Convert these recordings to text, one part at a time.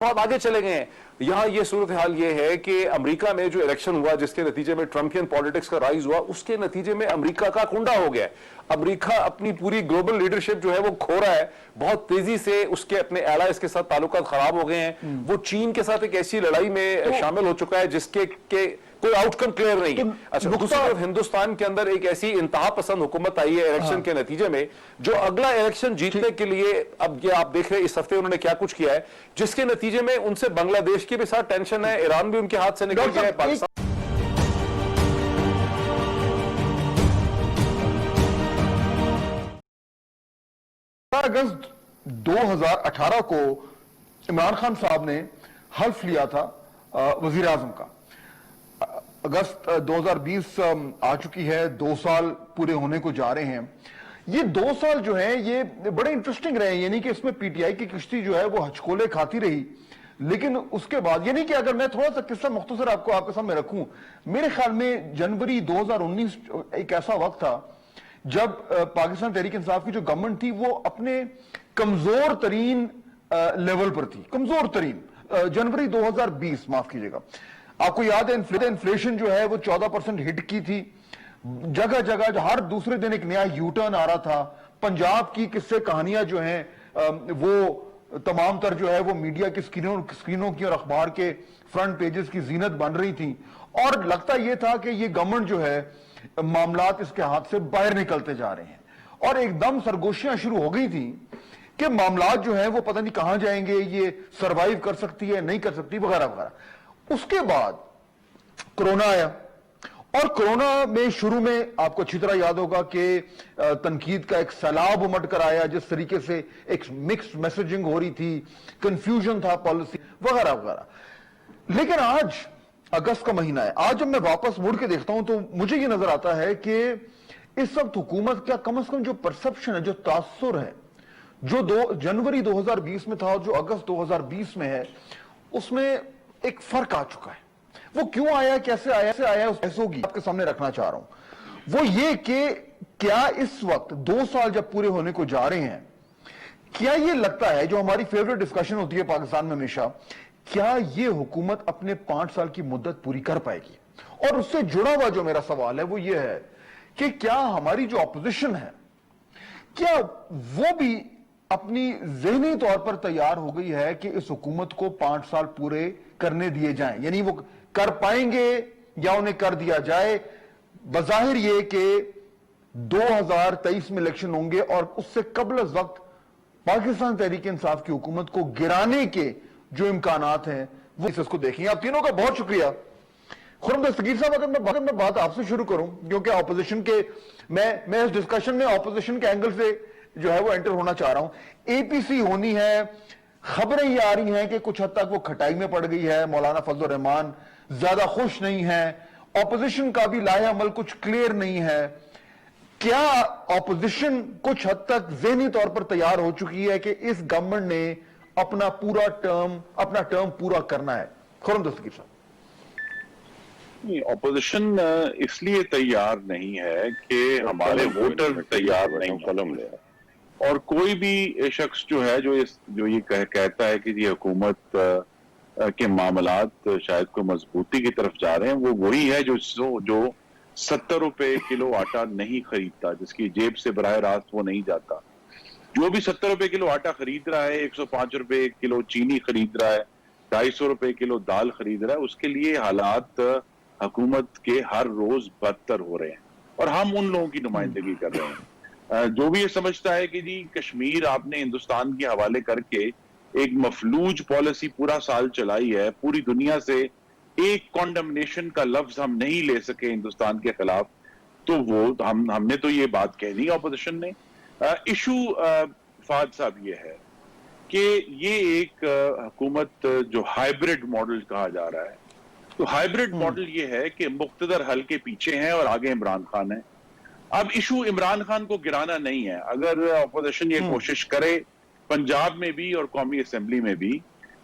बहुत आगे चले गए हैं। यहाँ ये सूरत हाल ये है कि अमेरिका में जो इलेक्शन हुआ जिसके नतीजे में ट्रम्पियन पॉलिटिक्स का राइज हुआ, उसके नतीजे में अमेरिका का कुंडा हो गया है। अमेरिका अपनी पूरी ग्लोबल लीडरशिप जो है वो खो रहा है बहुत तेजी से। उसके अपने एलाइज के साथ ताल्लुकात खराब हो गए हैं। वो चीन के साथ एक ऐसी लड़ाई में शामिल हो चुका है जिसके कोई आउटकम क्लियर नहीं है। अच्छा, दूसरी तरफ हिंदुस्तान के अंदर एक ऐसी इंतहा पसंद हुकूमत आई है इलेक्शन के नतीजे में, जो अगला इलेक्शन जीतने के लिए, अब ये आप देख रहे हैं इस हफ्ते उन्होंने क्या कुछ किया है, जिसके नतीजे में उनसे बांग्लादेश की भी साथ टेंशन है, ईरान भी उनके हाथ से निकल गया है, पाकिस्तान। अगस्त 2018 को इमरान खान साहब ने हल्फ लिया था वजीर आजम का। अगस्त 2020 आ चुकी है, 2 साल पूरे होने को जा रहे हैं। ये 2 साल जो है ये बड़े इंटरेस्टिंग रहे, यानी कि इसमें पीटीआई की किश्ती जो है वो हचकोले खाती रही। लेकिन उसके बाद, यानी कि अगर मैं थोड़ा सा किस्सा मुख्तसर आपके सामने रखूं, मेरे ख्याल में जनवरी 2019 एक ऐसा वक्त था जब पाकिस्तान तहरीक इंसाफ की जो गवर्नमेंट थी वो अपने कमजोर तरीन लेवल पर थी, कमजोर तरीन। जनवरी 2020, माफ कीजिएगा, आपको याद है इन्फ्लेशन जो है वो 14% हिट की थी। जगह जगह हर दूसरे दिन एक नया यू टर्न आ रहा था। पंजाब की किस्से कहानियां जो हैं वो तमाम तर जो है वो मीडिया की स्क्रीनों की और अखबार के फ्रंट पेजेस की जीनत बन रही थी। और लगता यह था कि ये गवर्नमेंट जो है मामलात इसके हाथ से बाहर निकलते जा रहे हैं, और एकदम सरगोशियां शुरू हो गई थी कि मामलात जो है वो पता नहीं कहां जाएंगे, ये सरवाइव कर सकती है नहीं कर सकती, वगैरह वगैरह। उसके बाद कोरोना आया, और कोरोना में शुरू में आपको अच्छी तरह याद होगा कि तनकीद का एक सैलाब उमड़ कर आया, जिस तरीके से एक मिक्स्ड मैसेजिंग हो रही थी, कंफ्यूजन था पॉलिसी वगैरह वगैरह। लेकिन आज अगस्त का महीना है, आज जब मैं वापस मुड़ के देखता हूं तो मुझे यह नजर आता है कि इस वक्त हुकूमत का कम से कम जो परसेप्शन है, जो तासुर है, जो जनवरी 2020 में था और जो अगस्त 2020 में है, उसमें एक फर्क आ चुका है। वो क्यों आया, कैसे आया उस होगी आपके सामने रखना चाह रहा हूं। वो ये कि क्या इस वक्त 2 साल जब पूरे होने को जा रहे हैं, क्या ये लगता है, जो हमारी फेवरेट डिस्कशन होती है पाकिस्तान में हमेशा, क्या ये हुकूमत अपने 5 साल की मुद्दत पूरी कर पाएगी? और उससे जुड़ा हुआ जो मेरा सवाल है वो ये है कि क्या हमारी जो ऑपोजिशन है, क्या वो भी अपनी ज़हनी तौर पर तैयार हो गई है कि इस हुकूमत को 5 साल पूरे करने दिए जाएं? यानी वो कर पाएंगे या उन्हें कर दिया जाए? बजाहिर ये कि 2023 में इलेक्शन होंगे और उससे कबल वक्त पाकिस्तान तहरीक इंसाफ की हुकूमत को गिराने के जो इम्कानात हैं वो इसको देखेंगे। आप तीनों का बहुत शुक्रिया। खुर्रम दस्तगीर साहब, अगर मैं बात आपसे शुरू करूं, क्योंकि ऑपोजिशन के मैं इस डिस्कशन में ऑपोजिशन के एंगल से जो है वो एंटर होना चाह रहा हूं। एपीसी होनी है, खबरें ये आ रही हैं कि कुछ हद तक वो खटाई में पड़ गई है, मौलाना फजल रहमान ज्यादा खुश नहीं है, ऑपोजिशन का भी लाहे अमल कुछ क्लियर नहीं है। क्या ऑपोजिशन कुछ हद तक ज़हनी तौर पर तैयार हो चुकी है कि इस गवर्नमेंट ने अपना टर्म पूरा करना है? खुर्रम दस्तगीर साहब। ऑपोजिशन इसलिए तैयार नहीं है कि हमारे वोटर तैयार नहीं कलम ले, और कोई भी शख्स जो है जो ये कहता है कि ये हुकूमत के मामलात शायद कोई मजबूती की तरफ जा रहे हैं, वो वही है जो 70 रुपए किलो आटा नहीं खरीदता, जिसकी जेब से बराह रास्त वो नहीं जाता। जो भी 70 रुपए किलो आटा खरीद रहा है, 105 रुपए किलो चीनी खरीद रहा है, 250 रुपए किलो दाल खरीद रहा है, उसके लिए हालात हुकूमत के हर रोज बदतर हो रहे हैं, और हम उन लोगों की नुमाइंदगी कर रहे हैं। जो भी ये समझता है कि जी कश्मीर आपने हिंदुस्तान के हवाले करके एक मफलूज पॉलिसी पूरा साल चलाई है, पूरी दुनिया से एक कॉन्डमनेशन का लफ्ज हम नहीं ले सके हिंदुस्तान के खिलाफ, तो वो हमने तो ये बात कह दी ऑपोजिशन ने। इशू फाद साहब ये है कि ये एक हुकूमत जो हाइब्रिड मॉडल कहा जा रहा है, तो हाइब्रिड मॉडल ये है कि मुख्तदर हल के पीछे हैं और आगे इमरान खान है। अब इशू इमरान खान को गिराना नहीं है। अगर ऑपोजिशन ये कोशिश करे पंजाब में भी और कौमी असेंबली में भी,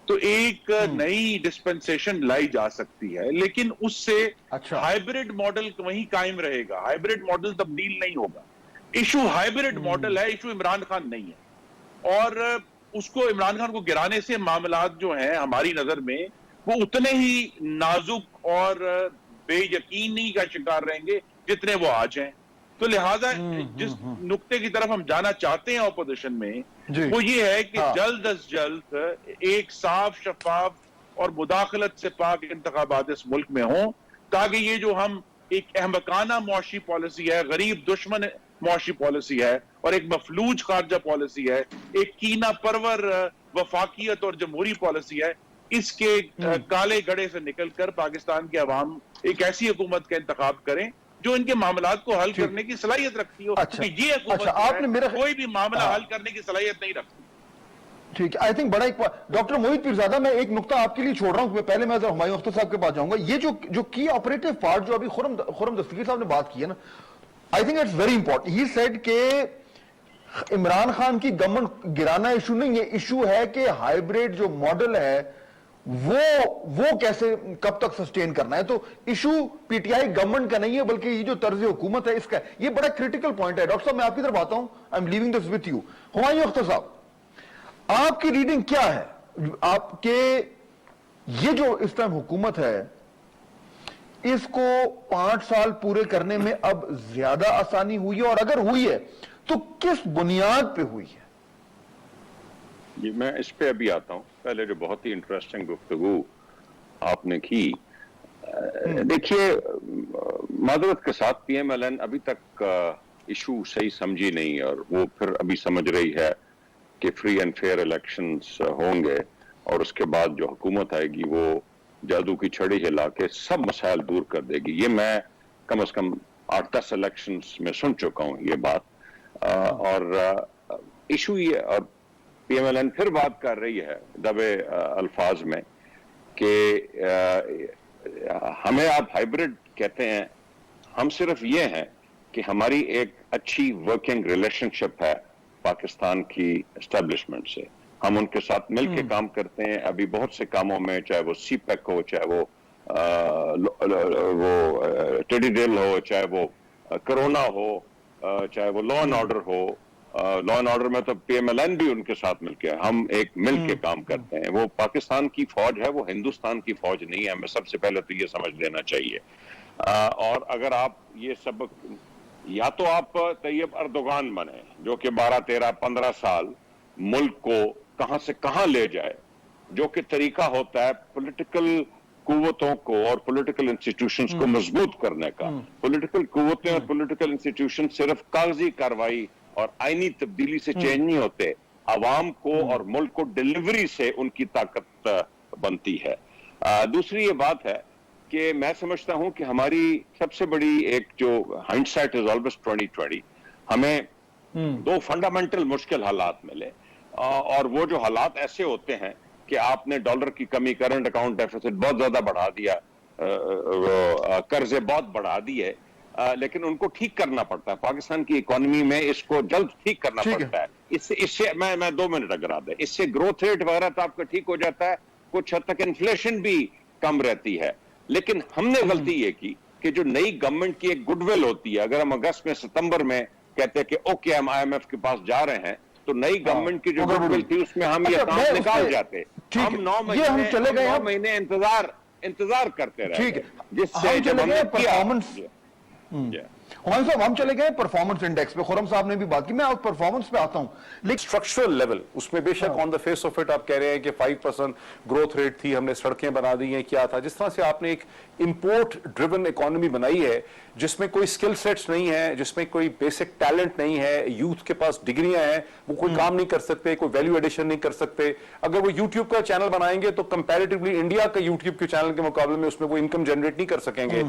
तो एक नई डिस्पेंसेशन लाई जा सकती है, लेकिन उससे हाइब्रिड मॉडल वहीं कायम रहेगा, हाइब्रिड मॉडल तब्दील नहीं होगा। इशू हाइब्रिड मॉडल है, इशू इमरान खान नहीं है। और उसको, इमरान खान को गिराने से मामलात जो हैं हमारी नजर में वो उतने ही नाजुक और बेयकीनी का शिकार रहेंगे जितने वो आज हैं। तो लिहाजा जिस नुक्ते की तरफ हम जाना चाहते हैं ऑपोजिशन में, वो ये है कि जल्द अज जल्द एक साफ, शफाफ और मुदाखलत से पाक इंतखाबात इस मुल्क में हों, ताकि ये जो हम एक अहमकाना मुआशी पॉलिसी है, गरीब दुश्मन मुआशी पॉलिसी है और एक मफलूज खारजा पॉलिसी है, एक कीना परवर वफाकियत और जमहूरी पॉलिसी है, इसके काले गड़े से निकलकर पाकिस्तान के अवाम एक ऐसी हुकूमत का इंतखाब करें जो इनके मामलात को हल करने की सलाहियत रखती हो। क्योंकि ये हुकूमत आपने मेरा कोई भी मामला हल करने की सलाहियत नहीं रखती। ठीक है, आई थिंक बड़ा एक डॉक्टर मोहित पीरजादा, मैं एक नुक्ता आपके लिए छोड़ रहा हूं, पहले मैं हुमायूं अख्तर साहब के पास जाऊंगा। ये जो की ऑपरेटिव पार्ट जो अभी खुर्रम दस्तगीर साहब ने बात की है ना, I think it's very important. He said के इमरान खान की गवर्नमेंट गिराना इशू नहीं है, इशू है कि हाइब्रिड जो मॉडल है वो कैसे, कब तक सस्टेन करना है। तो इशू पीटीआई गवर्नमेंट का नहीं है, बल्कि ये जो तर्ज हुकूमत है इसका, ये बड़ा क्रिटिकल पॉइंट है। डॉक्टर साहब, मैं आपकी तरफ आता हूं, I am leaving this with you. Humayun Akhtar साहब, आपकी रीडिंग क्या है? आपके ये जो इस टाइम हुकूमत है, इसको 5 साल पूरे करने में अब ज्यादा आसानी हुई है, और अगर हुई है तो किस बुनियाद पे हुई है? जी, मैं इस पे अभी आता हूं। पहले जो बहुत ही इंटरेस्टिंग गुफ्तगू आपने की, देखिए, माजरत के साथ पीएमएलएन अभी तक इशू सही समझी नहीं, और वो फिर अभी समझ रही है कि फ्री एंड फेयर इलेक्शंस होंगे और उसके बाद जो हुकूमत आएगी वो जादू की छड़ी हिला के सब मसाइल दूर कर देगी। ये मैं कम से कम 8-10 इलेक्शंस में सुन चुका हूं ये बात। और इशू ये, और पीएमएलएन फिर बात कर रही है दबे अल्फाज में कि हमें आप हाइब्रिड कहते हैं, हम सिर्फ ये हैं कि हमारी एक अच्छी वर्किंग रिलेशनशिप है पाकिस्तान की एस्टेब्लिशमेंट से, हम उनके साथ मिलके काम करते हैं अभी बहुत से कामों में, चाहे वो सीपैक हो, चाहे वो टेडी डेल हो, चाहे वो कोरोना हो, चाहे वो लॉ एंड ऑर्डर हो। लॉ एंड ऑर्डर में तो पीएमएलएन भी उनके साथ मिलके, हम एक मिलके काम करते हैं। वो पाकिस्तान की फौज है, वो हिंदुस्तान की फौज नहीं है, हमें सबसे पहले तो ये समझ लेना चाहिए। और अगर आप ये सबक, या तो आप तैयब अर्दोगान बने जो कि 12, 13, 15 साल मुल्क को कहां से कहां ले जाए, जो कि तरीका होता है पॉलिटिकल कुव्वतों को और पॉलिटिकल इंस्टीट्यूशंस को मजबूत करने का। पॉलिटिकल कुव्वतें और पॉलिटिकल इंस्टीट्यूशन सिर्फ कागजी कार्रवाई और आईनी तब्दीली से चेंज नहीं होते, अवाम को और मुल्क को डिलीवरी से उनकी ताकत बनती है। दूसरी ये बात है कि मैं समझता हूं कि हमारी सबसे बड़ी एक जो हाइंडसाइट इज ऑलवेज 2020, हमें 2 फंडामेंटल मुश्किल हालात मिले, और वो जो हालात ऐसे होते हैं कि आपने डॉलर की कमी, करंट अकाउंट डेफिसिट बहुत ज्यादा बढ़ा दिया, कर्जे बहुत बढ़ा दिए, लेकिन उनको ठीक करना पड़ता है। पाकिस्तान की इकोनॉमी में इसको जल्द ठीक करना पड़ता है। इससे मैं 2 मिनट अगर दे, इससे ग्रोथ रेट वगैरह तो आपका ठीक हो जाता है, कुछ हद तक इन्फ्लेशन भी कम रहती है। लेकिन हमने गलती ये की कि जो नई गवर्नमेंट की एक गुडविल होती है, अगर हम अगस्त में, सितंबर में कहते हैं कि ओके हम IMF के पास जा रहे हैं, तो नई गवर्नमेंट की जो गुडविल थी उसमें हम ये काम निकाल जाते। हम 9 महीने इंतजार करते रहे, जिससे जब हमने परफॉर्मेंस, साहब हम चले गए परफॉर्मेंस इंडेक्स पे, खुर्रम साहब ने भी बात की, मैं उस परफॉर्मेंस पे आता हूं। लेकिन स्ट्रक्चरल लेवल उसमें बेशक on the face of it आप कह रहे हैं कि 5% ग्रोथ रेट थी, हमने सड़कें बना दी हैं, क्या था, जिस तरह से आपने एक इंपोर्ट ड्रिवन इकोनॉमी बनाई है जिसमें कोई स्किल सेट्स नहीं है, जिसमें कोई बेसिक टैलेंट नहीं है, यूथ के पास डिग्रियां हैं, वो कोई काम नहीं कर सकते, कोई वैल्यू एडिशन नहीं कर सकते। अगर वो यूट्यूब का चैनल बनाएंगे तो कंपैरेटिवली इंडिया का यूट्यूब के चैनल के मुकाबले में उसमें वो इनकम जनरेट नहीं कर सकेंगे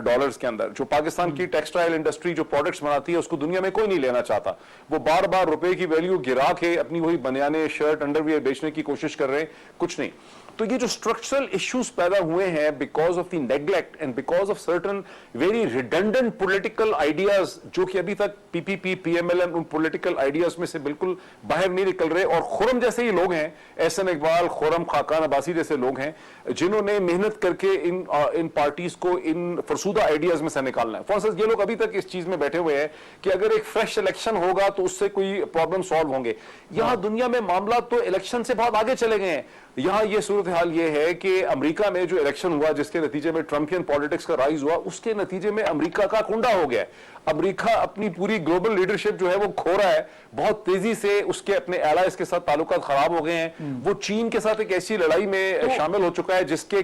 डॉलर्स के अंदर। जो पाकिस्तान की टेक्सटाइल इंडस्ट्री जो प्रोडक्ट्स बनाती है उसको दुनिया में कोई नहीं लेना चाहता, वो बार बार रुपए की वैल्यू गिरा के अपनी वही बनियाने, शर्ट, अंडरवियर बेचने की कोशिश कर रहे हैं, कुछ नहीं। तो ये जो स्ट्रक्चरल इश्यूज पैदा हुए हैं because of the neglect and because of certain very redundant political ideas, जो कि अभी तक पीपीपी पीएमएलएन उन पॉलिटिकल आइडियाज में से बिल्कुल बाहर नहीं निकल रहे, और खुरम जैसे ही लोग हैं, एहसन इकबाल, खुरम, खाकान अब्बासी जैसे लोग हैं जिन्होंने मेहनत करके इन पार्टीज को इन फरसूदा आइडियाज में से निकालना है। फॉर इंस्टेंस ये लोग अभी तक इस चीज में बैठे हुए हैं कि अगर एक फ्रेश इलेक्शन होगा तो उससे कोई प्रॉब्लम सॉल्व होंगे। यहां दुनिया में मामला तो इलेक्शन से बहुत आगे चले गए हैं। यहां ये सूरत हाल ये है कि अमेरिका में जो इलेक्शन हुआ जिसके नतीजे में ट्रम्पियन पॉलिटिक्स का राइज हुआ, उसके नतीजे में अमेरिका का कुंडा हो गया है। अमेरिका अपनी पूरी ग्लोबल लीडरशिप जो है वो खो रहा है बहुत तेजी से, उसके अपने एलाइज के साथ ताल्लुकात खराब हो गए हैं। वो चीन के साथ एक ऐसी लड़ाई में शामिल हो चुका है जिसके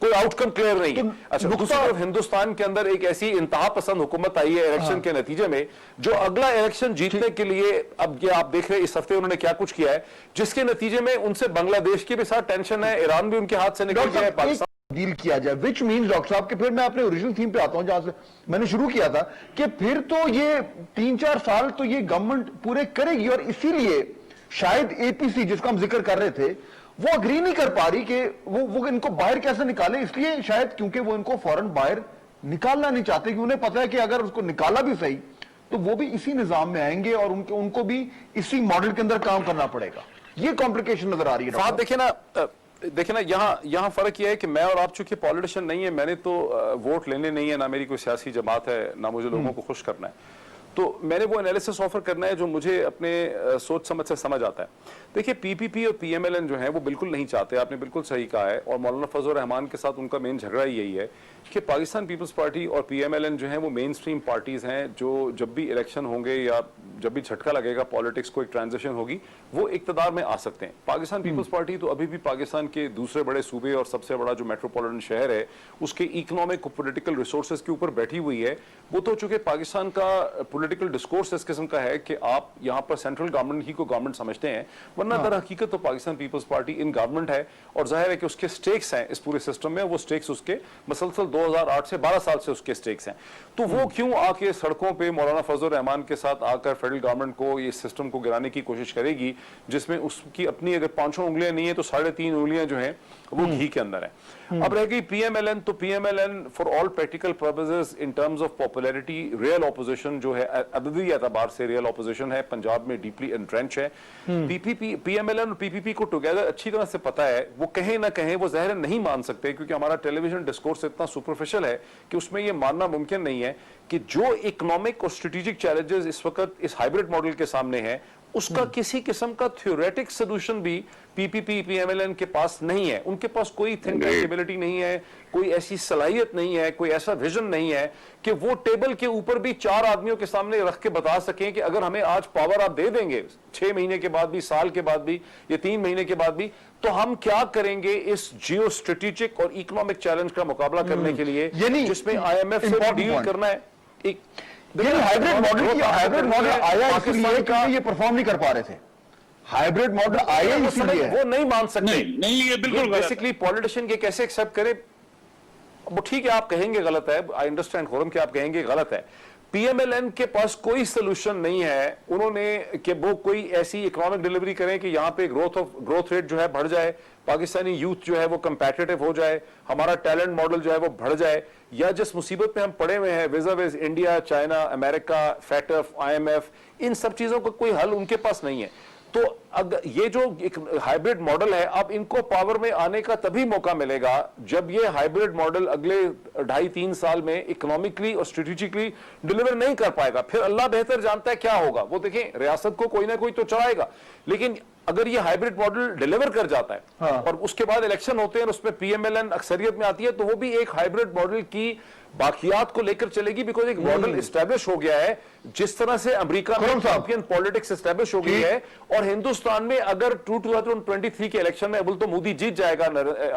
कोई आउटकम क्लियर नहीं है। अच्छा, दूसरी तरफ हिंदुस्तान के अंदर एक ऐसी इंतहा पसंद हुकूमत आई है इलेक्शन के नतीजे में, जो अगला इलेक्शन जीतने के लिए, अब ये आप देख रहे हैं इस हफ्ते उन्होंने क्या कुछ किया है, जिसके नतीजे में उनसे बांग्लादेश के भी साथ टेंशन है, ईरान भी उनके हाथ से निकल गया है, पाकिस्तान डील किया जाए, विच मीन्स डॉक्टर साहब के फिर मैं अपने ओरिजिनल थीम पे आता हूं जहां से मैंने शुरू किया था कि फिर तो ये 3-4 साल तो ये गवर्नमेंट पूरे करेगी, और इसीलिए शायद एपीसी जिसका हम जिक्र कर रहे थे वो अग्री नहीं कर पा रही कि वो इनको बाहर कैसे निकाले, इसलिए शायद क्योंकि वो इनको फौरन बाहर निकालना नहीं चाहते, कि उन्हें पता है कि अगर उसको निकाला भी सही तो वो भी इसी निजाम में आएंगे और उनको भी इसी मॉडल के अंदर काम करना पड़ेगा। ये कॉम्प्लिकेशन नजर आ रही है। देखिए ना यहाँ फर्क यह है कि मैं और आप चूंकि पॉलिटिशियन नहीं है, मैंने तो वोट लेने नहीं है, ना मेरी कोई सियासी जमात है, ना मुझे लोगों को खुश करना है, तो मैंने वो एनालिसिस ऑफर करना है जो मुझे अपने सोच समझ से समझ आता है। देखिए, पीपीपी और पीएमएलएन जो है वो बिल्कुल नहीं चाहते, आपने बिल्कुल सही कहा है, और मौलाना फजल रहमान के साथ उनका मेन झगड़ा ही यही है कि पाकिस्तान पीपल्स पार्टी और पीएमएलएन जो है वो मेन स्ट्रीम पार्टीज हैं, जो जब भी इलेक्शन होंगे या जब भी झटका लगेगा पॉलिटिक्स को, एक ट्रांजिशन होगी, वो इक्तदार में आ सकते हैं। पाकिस्तान पीपल्स पार्टी तो अभी भी पाकिस्तान के दूसरे बड़े सूबे और सबसे बड़ा जो मेट्रोपॉलिटन शहर है उसके इकोनॉमिक और पोलिटिकल रिसोर्सेज के ऊपर बैठी हुई है। वो तो चूंकि पाकिस्तान का पोलिटिकल डिस्कोर्स इस किस्म का है कि आप यहाँ पर सेंट्रल गवर्नमेंट ही को गवर्नमेंट समझते हैं, वरना दर हकीकत तो पाकिस्तान पीपल्स पार्टी इन गवर्नमेंट है, और जाहिर है कि उसके स्टेक्स हैं इस पूरे सिस्टम में, वो स्टेक्स उसके मसलसल 2008 से 12 साल से उसके स्टेक्स हैं। तो वो क्यों आके सड़कों पे मौलाना फजल रहमान के साथ आकर फेडरल गवर्नमेंट को, ये सिस्टम को गिराने की कोशिश करेगी, जिसमें उसकी अपनी अगर 5 उंगलियां नहीं है तो 3.5 उंगलियां जो हैं वो घी के अंदर है। अब रह गई पीएमएलएन, तो PMLN for all practical purposes in terms of popularity real opposition जो है, अददी एतबार से रियल ऑपोजिशन है, पंजाब में डीपली एंट्रेंच है। पीएमएलएन और पीपीपी को टुगेदर अच्छी तरह से पता है, वो कहें ना कहें वो ज़ाहिर नहीं मान सकते, क्योंकि हमारा टेलीविजन डिस्कोर्स इतना सुपरफिशियल है कि उसमें ये मानना मुमकिन नहीं है कि जो इकोनॉमिक और स्ट्रेटेजिक चैलेंजेस इस वक्त इस हाइब्रिड मॉडल के सामने है, उसका किसी किस्म का थ्योरेटिक सोल्यूशन भी पीपीपी पीएमएलएन के पास नहीं है। उनके पास कोई थिंक कैपेबिलिटी नहीं है, कोई ऐसी सलाहियत नहीं है, कोई ऐसा विजन नहीं है कि वो टेबल के ऊपर भी 4 आदमियों के सामने रख के बता सकें कि अगर हमें आज पावर आप दे देंगे 6 महीने के बाद भी, साल के बाद भी, या 3 महीने के बाद भी, तो हम क्या करेंगे इस जियो स्ट्रेटेजिक और इकोनॉमिक चैलेंज का मुकाबला करने के लिए, जिसमें IMF से डील करना है। एक हाइब्रिड मॉडल आया इसलिए कि ये परफॉर्म नहीं कर पा रहे थे। हाइब्रिड मॉडल आया इसलिए वो नहीं मान सकते। नहीं, ये बिल्कुल बेसिकली पॉलिटिशियन के कैसे एक्सेप्ट करे, वो ठीक है आप कहेंगे गलत है, आई अंडरस्टैंड खुरम कि आप कहेंगे गलत है। पीएमएलएन के पास कोई सोल्यूशन नहीं है, उन्होंने कि वो कोई ऐसी इकोनॉमिक डिलीवरी करें कि यहाँ पे ग्रोथ रेट जो है बढ़ जाए, पाकिस्तानी यूथ जो है वो कंपेटिटिव हो जाए, हमारा टैलेंट मॉडल जो है वो बढ़ जाए, या जिस मुसीबत में हम पड़े हुए हैं visa विज़ India, China, America, FATF, IMF, इन सब चीजों का कोई हल उनके पास नहीं है। तो अगर ये जो एक हाइब्रिड मॉडल है, अब इनको पावर में आने का तभी मौका मिलेगा जब ये हाइब्रिड मॉडल अगले 2.5-3 साल में इकोनॉमिकली और स्ट्रेटेजिकली डिलीवर नहीं कर पाएगा। फिर अल्लाह बेहतर जानता है क्या होगा। वो देखें, रियासत को कोई ना कोई तो चलाएगा, लेकिन अगर ये हाइब्रिड मॉडल डिलीवर कर जाता है और उसके बाद इलेक्शन होते हैं और उसमें पीएमएलएन अक्सरियत में आती है, तो वो भी एक हाइब्रिड मॉडल की बाकियात को लेकर चलेगी, बिकॉज एक मॉडल एस्टैब्लिश हो गया है, जिस तरह से अमेरिका में यूरोपियन पॉलिटिक्स एस्टैब्लिश हो गई है। और हिंदुस्तान में अगर 2023 के इलेक्शन में अबुल तो मोदी जीत जाएगा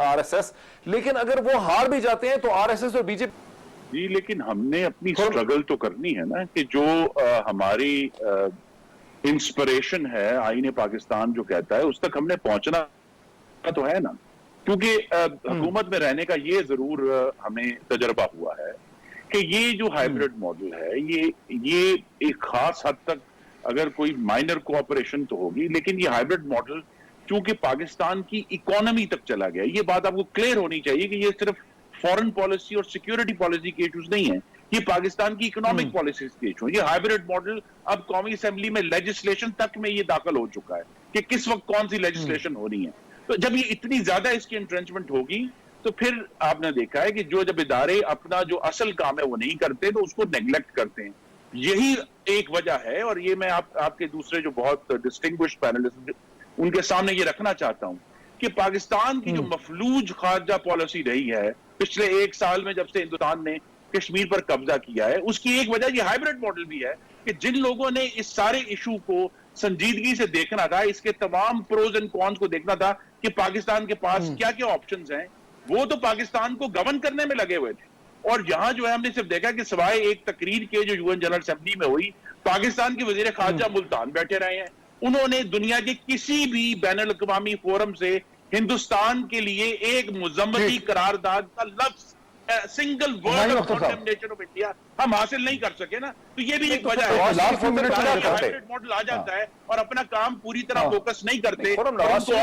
आरएसएस, लेकिन अगर वो हार भी जाते हैं तो आरएसएस और बीजेपी जी, लेकिन हमने अपनी स्ट्रगल तो करनी है ना, कि जो हमारी इंस्पिरेशन है, आईने पाकिस्तान जो कहता है, उस तक हमने पहुंचना तो है ना। क्योंकि हुकूमत में रहने का ये जरूर हमें तजर्बा हुआ है कि ये जो हाइब्रिड मॉडल है, ये एक खास हद तक अगर कोई माइनर कोऑपरेशन तो होगी, लेकिन ये हाइब्रिड मॉडल चूंकि पाकिस्तान की इकोनॉमी तक चला गया। ये बात आपको क्लियर होनी चाहिए कि ये सिर्फ फॉरेन पॉलिसी और सिक्योरिटी पॉलिसी के इश्यूज नहीं है, ये पाकिस्तान की इकोनॉमिक पॉलिसीज के इशू। ये हाइब्रिड मॉडल अब कौमी असेंबली में लेजिस्लेशन तक में ये दाखिल हो चुका है कि किस वक्त कौन सी लेजिस्लेशन होनी है। तो जब ये इतनी ज्यादा इसकी एंट्रेंचमेंट होगी तो फिर आपने देखा है कि जब इदारे अपना जो असल काम है वो नहीं करते तो उसको नेग्लेक्ट करते हैं। यही एक वजह है, और ये मैं आपके दूसरे जो बहुत डिस्टिंग्विश्ड पैनलिस्ट उनके सामने ये रखना चाहता हूं कि पाकिस्तान की जो मफलूज खारजा पॉलिसी रही है पिछले 1 साल में, जब से हिंदुस्तान ने कश्मीर पर कब्जा किया है, उसकी एक वजह ये हाइब्रिड मॉडल भी है कि जिन लोगों ने इस सारे इशू को संजीदगी से देखना था, इसके तमाम प्रोज एंड कॉन्स को देखना था कि पाकिस्तान के पास क्या क्या ऑप्शंस हैं, वो तो पाकिस्तान को गवर्न करने में लगे हुए थे। और यहां जो है हमने सिर्फ देखा कि सिवाय एक तकरीर के जो यूएन जनरल असेंबली में हुई, पाकिस्तान के वजीर खारजा मुल्तान बैठे रहे हैं। उन्होंने दुनिया के किसी भी बैनुल अक़वामी फोरम से हिंदुस्तान के लिए एक मुज़म्मती करारदाद का लफ्ज, single word of condemnation of India हम हासिल नहीं कर सके ना। तो ये भी एक वजह है। हाइब्रिड मॉडल आ जाता है और अपना काम पूरी तरह फोकस नहीं करते, और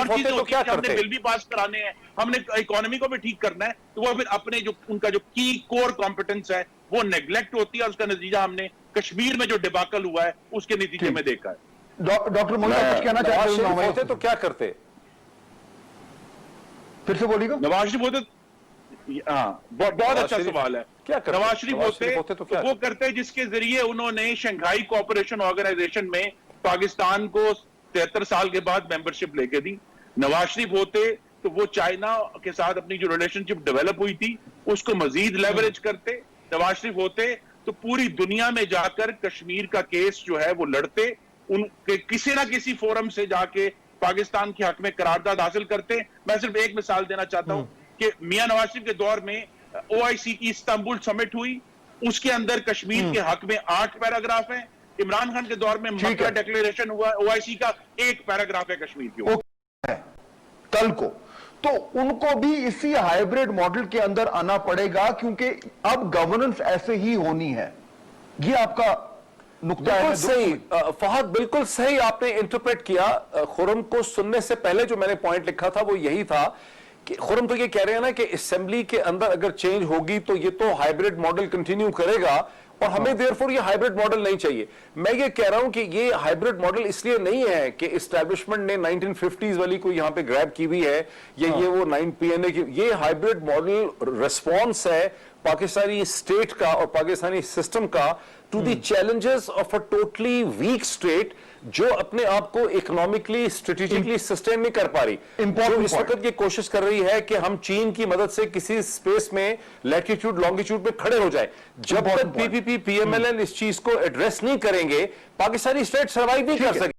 चीजें होती है, हमने बिल भी पास कराने हैं, हमने इकोनॉमी को भी ठीक करना है, तो वो फिर अपने जो उनका जो की कोर कॉम्पिटेंस है वो नेग्लेक्ट होती है। और उसका नतीजा हमने कश्मीर में जो डिबाकल हुआ है उसके नतीजे में देखा है। डॉक्टर मोदी कुछ कहना चाहते होते तो क्या करते? फिर से बोलिएगा। नवाज शरीफ होते, हाँ बहुत अच्छा सवाल है। क्या करते? नवाज शरीफ होते तो वो करते जिसके जरिए उन्होंने शंघाई कोऑपरेशन ऑर्गेनाइजेशन में पाकिस्तान को 73 साल के बाद मेंबरशिप लेके दी। नवाज शरीफ होते तो वो चाइना के साथ अपनी जो रिलेशनशिप डेवलप हुई थी उसको मजीद लेवरेज करते। नवाज शरीफ होते तो पूरी दुनिया में जाकर कश्मीर का केस जो है वो लड़ते, उनके किसी ना किसी फोरम से जाके पाकिस्तान के हक में करारदाद हासिल करते। मैं सिर्फ एक मिसाल देना चाहता हूं कि मियां नवाज शरीफ के दौर में ओआईसी की इस्तांबुल समिट हुई, उसके अंदर कश्मीर के हक में 8 पैराग्राफ हैं। इमरान खान के दौर में मक्का डिक्लेरेशन हुआ, ओआईसी का 1 पैराग्राफ है कश्मीर के ऊपर। कल को तो उनको भी इसी हाइब्रिड मॉडल के अंदर आना पड़ेगा, क्योंकि अब गवर्नेंस ऐसे ही होनी है। ये आपका नुक्ता है। सही फहद, बिल्कुल सही आपने इंटरप्रेट किया। खुर्रम को सुनने से पहले जो मैंने पॉइंट लिखा था वो यही था कि खुर्रम तो ये कह रहे हैं ना कि असेंबली के अंदर अगर चेंज होगी तो ये तो हाइब्रिड मॉडल कंटिन्यू करेगा और हमें देयरफॉर ये हाइब्रिड मॉडल नहीं चाहिए। मैं ये कह रहा हूं कि ये हाइब्रिड मॉडल इसलिए नहीं है कि एस्टैब्लिशमेंट ने 1950s वाली को यहां पे ग्रैब की हुई है या ये वो 9 PNA की। ये हाइब्रिड मॉडल रिस्पॉन्स है पाकिस्तानी स्टेट का और पाकिस्तानी सिस्टम का to the challenges of a totally weak state जो अपने आप को इकोनॉमिकली स्ट्रेटेजिकली सस्टेन नहीं कर पा रही। जो इस वक्त ये कोशिश कर रही है कि हम चीन की मदद से किसी स्पेस में लैटिट्यूड लॉन्गिट्यूड में खड़े हो जाए। जब तक पीपीपी PMLN इस चीज को एड्रेस नहीं करेंगे पाकिस्तानी स्टेट सर्वाइव नहीं कर सके।